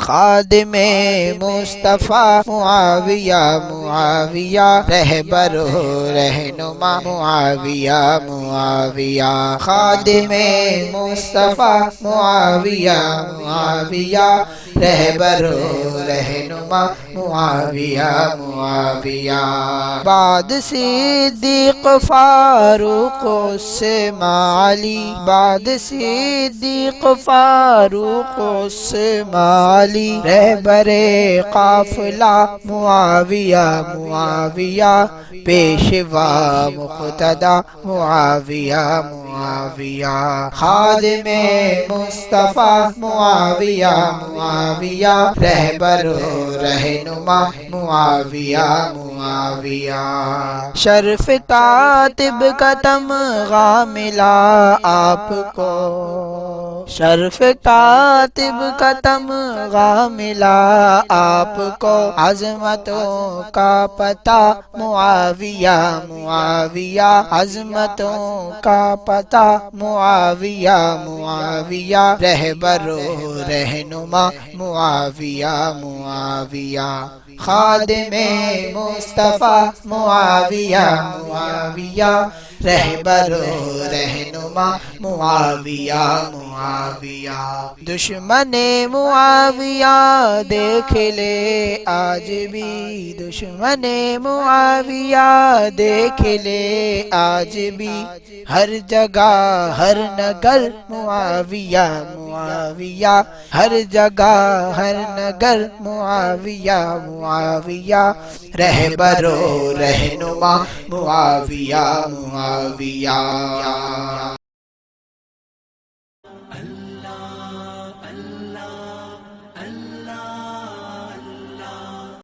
خادم مصطفیٰ معاویہ معاویہ، رہبر و رہنما معاویہ معاویہ، خادم مصطفیٰ معاویہ معاویہ، رہبر و رہنما معاویہ معاویہ، بعد صدیق فاروق عثمان علی، بعد صدیق فاروق عثمان علی، رہبر قافلہ معاویہ معاویہ، پیشوا مقتدی معاویہ معاویہ، خادم مصطفیٰ معاویہ معاویہ، رہبر و رہنما معاویہ معاویہ، شرف کاتب کا تمغہ ملا آپ کو، شرف کاتب کا تمغہ ملا آپ کو، عظمتوں کا پتہ معاویہ معاویہ، عظمتوں کا پتہ معاویہ معاویہ، رہبر و رہنما معاویہ معاویہ، خادم مصطفیٰ معاویہ معاویہ، رہبر و رہنما معاویہ معاویہ، دشمن معاویہ دیکھ لے آج بھی، دشمن معاویہ دیکھ لے آج بھی، ہر جگہ ہر نگر معاویہ معاویہ، ہر جگہ ہر نگر معاویہ معاویہ، رہبر و رہنما معاویہ معاویہ۔